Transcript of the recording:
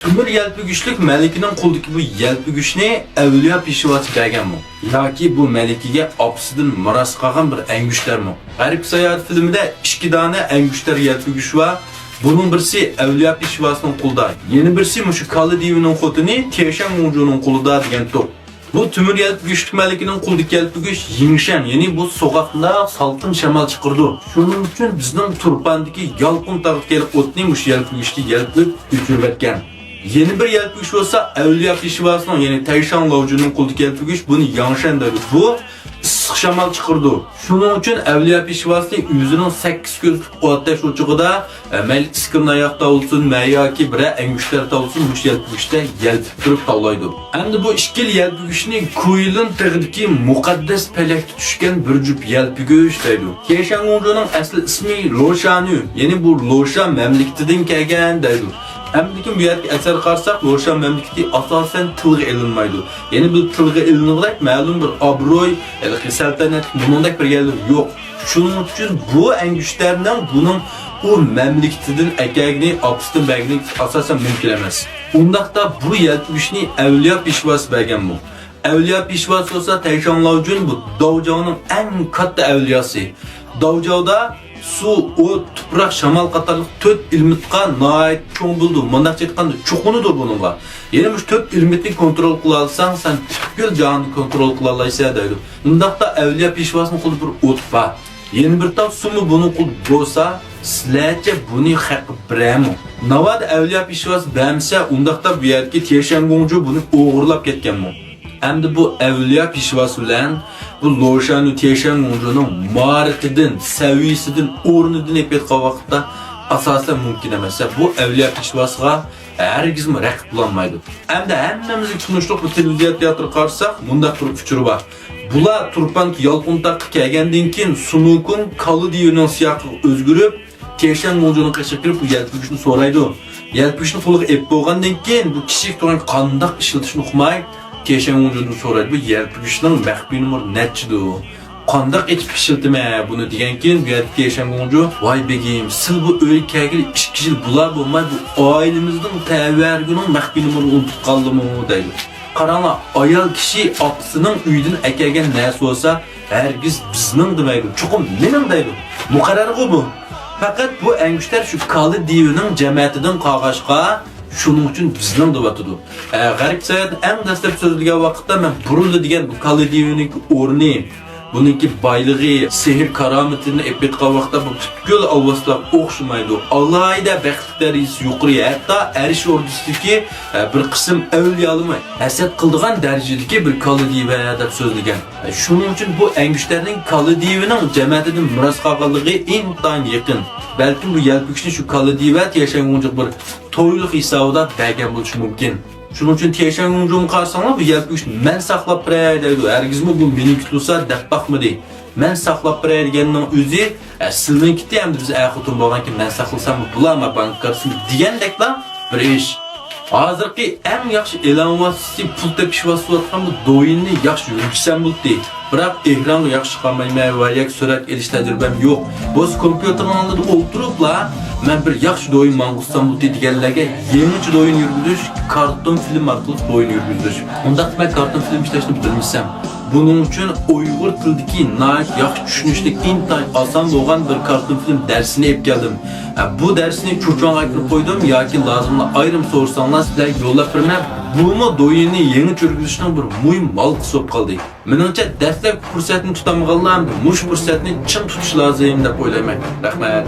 Tümür yelpi güçlük melikinin qo'ldagi bu yelpi güçni Avliyo peshvosi berganmi? Yoki bu melikiga opasidan miros qolgan bir angushlarmi? G'arib sayohat filmida 2 dona angushlar yelpi güç va bunun birisi Avliyo peshvosining qo'lida, yana birisi mushu Kali devining xotini Teshan Munjuning qo'lida degan to'p. Bu tümür yelpi güçlük melikinin qo'ldagi yelpi güç yingshan, ya'ni bu so'qoqda salqin shamol chiqirdi. Shuning uchun bizning Turpandagi yolqin tarafga kelib o'tni mushu yelpi güchni yelpib o'chirib etgan. Yeni bir yelpi güç olsa Avliyo peshvosining, ya'ni Tayshan Lavjuning qo'ldagi yelpi güç buni yangshan dedi. Bu issiq shamol chiqirdi. Shuning uchun Avliyo peshvosi o'zining 8 ko'z otash o'chig'ida mayli iskirni oyoqda olsun, yoki bir angushlarda olsun bu yelpi güchda yelpib turib tavlaydi. Endi bu ikkili yelpi güchni Kuilin tig'idagi muqaddas palakda tushgan bir jup yelpi güch deydi. Tayshan Lavjuning asli ismi Loshanu, ya'ni bu Loshan mamlakatidan kelgan deydi. Lekin bu yerga asar qarsak, Loshan mamlakati asosan tilga ilinmaydi. Ya'ni bu tilga ilinadigan ma'lum bir obro'y, saltanat buningdek bir yerlar yo'q. Shuning uchun bu angushlarning buning u mamlakatidan akagini, opasidan bergani asosan mumkin emas. Undaqda bu yelpi güchni Avliyo peshvosi bergan bu. Avliyo peshvosi bo'lsa Tayshan Lavjun bu Dovjovning eng katta avliyosi. Dovjovda su, o't, tuproq, shamol qatorliq 4 ilmitqa nihoyat cho'ng bo'ldi. Mundaqcha aytganda cho'qinidir buningga. Ya'ni bu 4 ilmitni kontrol qila olsang, sen butkul jonni kontrol qila olasan deydi. Undaqda Avliyo peshvosining qo'lida bir o't bor. Yeni bir tav sumi buni qo'l bo'lsa, sizlarcha buni haqi birami? Navod Avliyo peshvosi bermasa, undaqda bu yerga Teshan Gongju buni o'g'irlab ketganmi? Endi bu Avliyo peshvosi bilan bu Loshanu Teshan Gongjuning ma'rifatidan, saviyasidan, o'rnidan epetgan vaqtda asosan mumkin emas. Bu Avliyo peshvosiga hargiz raqib bo'lolmaydi. Endi hammamizga tushunishli bu televiziya teatri qarsak, bunda turib fikri bor. Bular Turpan yolqintoqqa kelgandan keyin Sunukun Kali devining siyosiga o'zgarib, Teshan Gongjuning qishiga kirib bu yelpi güchni so'raydi. Yelpi güchni qo'liga ep bo'lgandan keyin bu kishi turgan qandoq ishlatishni uqmay Teshan Gongjudan so'raydi. Bu yelpi güchning maxfiy nomeri nechidir? Qandoq etib ishiltma buni degan keyin bu yerga Teshan Gongju, "Voy begim, siz bu o'lkaga 2 yil bular bo'lmay bu oilamizning ta'vargining maxfiy nomerini unutib qoldimi?" deydi. Qaranglar, ayol kishi opasining uyidan akagan narsa bo'lsa, hargiz bizning demaydi, chuqum mening deydi. Muqarrarg'i bu. Faqat bu angushlar shu Kali devining jamiyatidan qolg'ashqa, shuning uchun bizning deyotdi. G'arib sayat eng dastlab so'zilgan vaqtda men burildi degan bu Kali devining o'rni, buningki boyligi, sehr karomatini epetgan vaqtda bu butkul avvoslar o'xshamaydi. Alohida baxtli darajasi yuqori, hatto Arish ordusidagi bir qism avliyolarni hasad qildigan darajadagi bir Kali deva deb so'zlagan. Shuning uchun bu angushlarning Kali devining jamiyatidan miros qolganligi intayin yaqin. Balkim bu yelpi güchni shu Kali deva Teshan Gongju bir to'yliq hisobida bergan bo'lishi mumkin. Shuning uchun Teshan Gongjuning qarsanglar bu yelpi güchni men saqlab qo'ray deydi. Hargizmi bu meni tutsa deb baxmidi. Men saqlab qo'ray deganning o'zi sizninkiti hamda biz axotim bo'lganki men saqlasam bularma bankarsini degandeklar bir ish. Hozirgi eng yaxshi e'lon vositasi pul tepish vositasi bu do'yinni yaxshi yurgizsam bo'ldi. Biroq ekranga yaxshi chiqolmayman va yak surat elish tajribam yo'q. Biz kompyuterning oldida o'tiriblar, men bir yaxshi do'yin mang'usam bo'ldi deganlarga yangicha do'yin yurgizish, karton film orqali do'yin yurgizish. Undaq men karton film ishlashni bilmasam, buning uchun Uyg'ur tilidagi nihoyat yaxshi tushunishli intayin oson bo'lgan bir karton film darsini olib keldim. Bu darsni cho'chonga kirib qo'ydim yoki lozimli ayrim so'rasanglar sizlarga yo'llab beraman. Bumi do'yinni yangi yurgizishning bir muhim malq hisob qildi. Menimcha dastlab fursatni tutamaganlar mush fursatni chin tutish lozim deb o'ylayman. Rahmat.